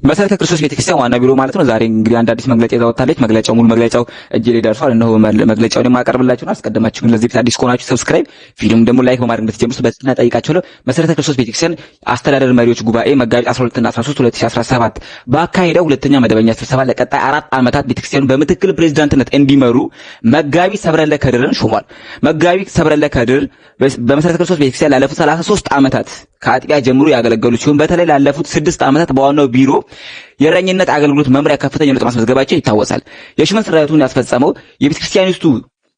መሰረተ ክርስቶስ ቤተክርስቲያን ዋና ቢሮ ማለት ነው። ዛሬ እንግዲህ አንድ አዲስ መግለጫ ይዛ ወጣለች። መግለጫው ሙሉ መግለጫው እጄ ላይ ደርሷል። እነሆ መግለጫውን የማቀርብላችሁና አስቀድማችሁ ግን ለዚህ አዲስ ከሆናችሁ ሰብስክራይብ፣ ቪዲዮም ደግሞ ላይክ በማድረግ እንድትጀምሩ በትህትና ጠይቃችኋለሁ። መሰረተ ክርስቶስ ቤተክርስቲያን አስተዳደር መሪዎች ጉባኤ መጋቢት 12 እና 13 2017 ባካሄደው ሁለተኛ መደበኛ ስብሰባ ለቀጣይ 4 ዓመታት ቤተክርስቲያኑ በምክትል ፕሬዝዳንትነት እንዲመሩ መጋቢ ሰብረለ ከድርን ሾሟል። መጋቢ ሰብረለ ከድር በመሰረተ ክርስቶስ ቤተክርስቲያን ላለፉት 33 ዓመታት ከአጥቢያ ጀምሮ ያገለገሉ ሲሆን በተለይ ላለፉት 6 ዓመታት በዋናው ቢሮ የእረኝነት አገልግሎት መምሪያ ከፍተኛ ለውጥ ማስመዝገባቸው ይታወሳል። የሹመት ስርዓቱን ያስፈጸመው የቤተክርስቲያኒቱ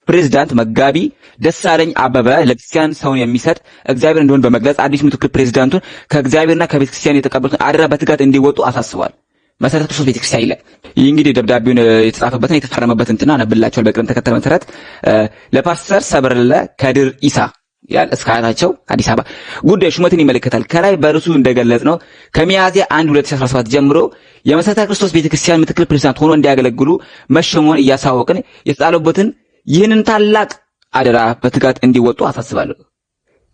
ፕሬዝዳንት መጋቢ ደሳለኝ አበበ ለቤተክርስቲያን ሰውን የሚሰጥ እግዚአብሔር እንደሆነ በመግለጽ አዲስ ምክትል ፕሬዝዳንቱን ከእግዚአብሔርና ከቤተክርስቲያን የተቀበሉትን አደራ በትጋት እንዲወጡ አሳስቧል። መሰረተ ክርስቶስ ቤተክርስቲያን ይላል። ይህ እንግዲህ ደብዳቤውን የተጻፈበትን የተፈረመበትን እንትና አነብላችኋል በቅደም ተከተል መሰረት ለፓስተር ሰብረለ ከድር ኢሳ ያል እስካታቸው አዲስ አበባ ጉዳይ ሹመትን ይመለከታል። ከላይ በርሱ እንደገለጽነው ከሚያዝያ 1 2017 ጀምሮ የመሰረተ ክርስቶስ ቤተክርስቲያን ምክትል ፕሬዝዳንት ሆኖ እንዲያገለግሉ መሾሙን እያሳወቅን የተጣለበትን ይህንን ታላቅ አደራ በትጋት እንዲወጡ አሳስባለሁ።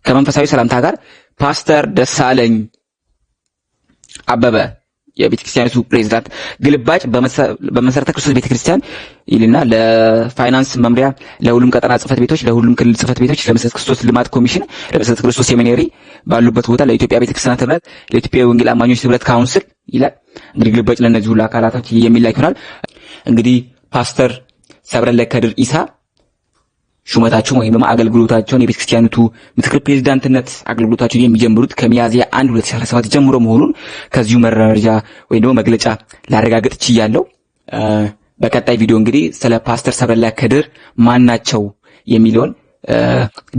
ከመንፈሳዊ ሰላምታ ጋር ፓስተር ደሳለኝ አበበ የቤተክርስቲያኒቱ ፕሬዝዳንት። ግልባጭ በመሰረተ ክርስቶስ ቤተክርስቲያን ይልና ለፋይናንስ መምሪያ፣ ለሁሉም ቀጠና ጽህፈት ቤቶች፣ ለሁሉም ክልል ጽህፈት ቤቶች፣ ለመሰረተ ክርስቶስ ልማት ኮሚሽን፣ ለመሰረተ ክርስቶስ ሴሚናሪ ባሉበት ቦታ፣ ለኢትዮጵያ ቤተክርስቲያን ህብረት፣ ለኢትዮጵያ ወንጌል አማኞች ህብረት ካውንስል ይላል። እንግዲህ ግልባጭ ለነዚህ ሁሉ አካላቶች የሚላክ ይሆናል። እንግዲህ ፓስተር ሰብረለ ከድር ኢሳ ሹመታቸውን ወይም ደግሞ አገልግሎታቸውን የቤተክርስቲያኒቱ ምክትል ፕሬዝዳንትነት አገልግሎታቸውን የሚጀምሩት ከሚያዝያ 1 2017 ጀምሮ መሆኑን ከዚሁ መረጃ ወይም ደግሞ መግለጫ ላረጋግጥ ችያለሁ። በቀጣይ ቪዲዮ እንግዲህ ስለ ፓስተር ሰብረለ ከድር ማናቸው የሚለውን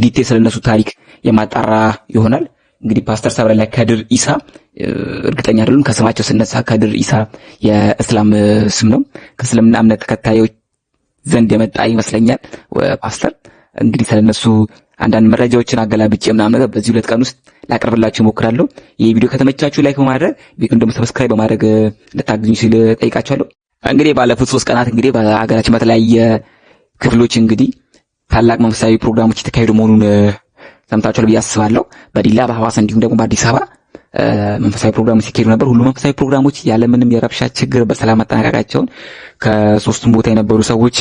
ዲቴል ስለነሱ ታሪክ የማጣራ ይሆናል። እንግዲህ ፓስተር ሰብረለ ከድር ኢሳ እርግጠኛ አይደለም ከስማቸው ስነሳ ከድር ኢሳ የእስላም ስም ነው። ከእስልምና እምነት ተከታዮች ዘንድ የመጣ ይመስለኛል። ፓስተር እንግዲህ ስለነሱ አንዳንድ መረጃዎችን አገላብጬ ምናምን ነገር በዚህ 2 ቀን ውስጥ ላቀርብላችሁ እሞክራለሁ። ይህ ቪዲዮ ከተመቻችሁ ላይክ በማድረግ ቪዲዮን ደግሞ ሰብስክራይብ በማድረግ ልታግዙኝ ሲል ጠይቃችኋለሁ። እንግዲህ ባለፉት 3 ቀናት እንግዲህ በአገራችን በተለያየ ክፍሎች እንግዲህ ታላቅ መንፈሳዊ ፕሮግራሞች የተካሄዱ መሆኑን ሰምታችኋል ብዬ አስባለሁ። በዲላ በሐዋሳ እንዲሁም ደግሞ በአዲስ አበባ መንፈሳዊ ፕሮግራሞች ሲካሄዱ ነበር። ሁሉ መንፈሳዊ ፕሮግራሞች ያለምንም የረብሻ ችግር በሰላም መጠናቀቃቸውን ከ3ቱም ቦታ የነበሩ ሰዎች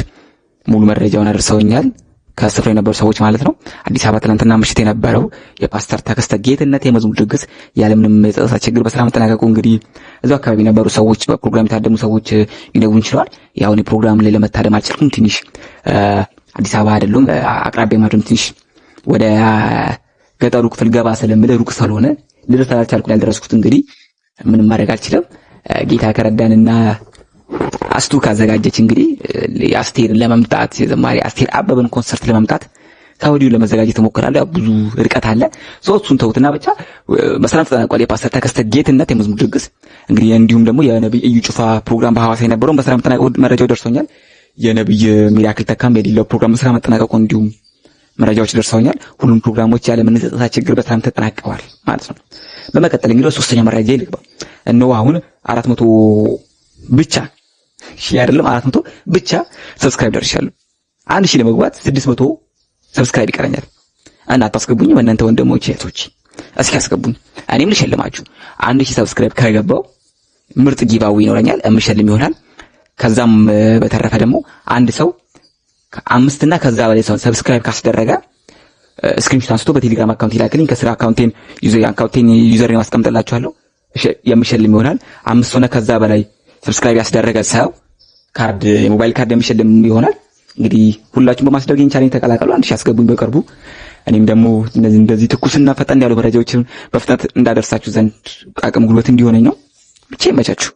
ሙሉ መረጃውን አድርሰውኛል። ከስፍራው የነበሩ ሰዎች ማለት ነው። አዲስ አበባ ትናንትና ምሽት የነበረው የፓስተር ተከስተ ጌትነት የመዝሙር ድግስ ያለምንም የጸጥታ ችግር በሰላም መጠናቀቁ እንግዲህ እዛው አካባቢ የነበሩ ሰዎች በፕሮግራም የታደሙ ሰዎች ሊነግሩን ይችላል። ያው እኔ ፕሮግራም ላይ ለመታደም አልቻልኩም። ትንሽ አዲስ አበባ አይደለም አቅራቢያ ማድረም ትንሽ ወደ ገጠሩ ክፍል ገባ ስለምል ሩቅ ስለሆነ ልደርስ አልቻልኩም። ያልደረስኩት እንግዲህ ምንም ማድረግ አልችልም። ጌታ ከረዳንና አስቱ ካዘጋጀች እንግዲህ አስቴር ለመምጣት የዘማሪ አስቴር አበበን ኮንሰርት ለመምጣት ከወዲሁ ለመዘጋጀት እሞክራለሁ። ብዙ ርቀት አለ። ሶስቱን ተውትና ብቻ በሰላም ተጠናቋል። የፓስተር ተከስተ ጌትነት የመዝሙር ድግስ እንግዲህ እንዲሁም ደግሞ የነብይ እዩ ጩፋ ፕሮግራም በሐዋሳ የነበረው በሰላም ተጠናቀቁ መረጃው ደርሶኛል። የነብይ ሚራክል ተካም የሌለው ፕሮግራም በሰላም ተጠናቀቁ እንዲሁም መረጃዎች ደርሰውኛል። ሁሉም ፕሮግራሞች ያለ ምንም የጸጥታ ችግር በሰላም ተጠናቀዋል ማለት ነው። በመቀጠል እንግዲህ ሶስተኛ መረጃ ይልቅባ እነሆ አሁን 400 ብቻ አይደለም 400 ብቻ ሰብስክራይብ ደርሻለሁ። 1000 ለመግባት 600 ሰብስክራይብ ይቀረኛል። እና አታስገቡኝ እናንተ ወንድሞቼ እህቶቼ፣ እስኪ አስገቡኝ። እኔም ልሸልማችሁ 1000 ሰብስክራይብ ከገባው ምርጥ ጊቫዌ ይኖረኛል፣ እምሸልም ይሆናል። ከዛም በተረፈ ደግሞ አንድ ሰው ከ5 እና ከዛ በላይ ሰው ሰብስክራይብ ካስደረገ ስክሪንሾት አንስቶ በቴሌግራም አካውንት ይላክልኝ። ከስራ አካውንቴን ዩዘር ነው አስቀምጥላችኋለሁ፣ የምሸልም ይሆናል። 5 ሆነ ከዛ በላይ ሰብስክራይብ ያስደረገ ሰው ካርድ የሞባይል ካርድ የምሸልም ይሆናል። እንግዲህ ሁላችሁም በማስደረግ ቻሌንጅ ተቀላቀሉ። 1000 አስገቡኝ በቅርቡ። እኔም ደግሞ እንደዚህ ትኩስና ፈጠን ያሉ መረጃዎችን በፍጥነት እንዳደርሳችሁ ዘንድ አቅም ጉልበት እንዲሆነኝ ነው። ብቻ ይመቻችሁ።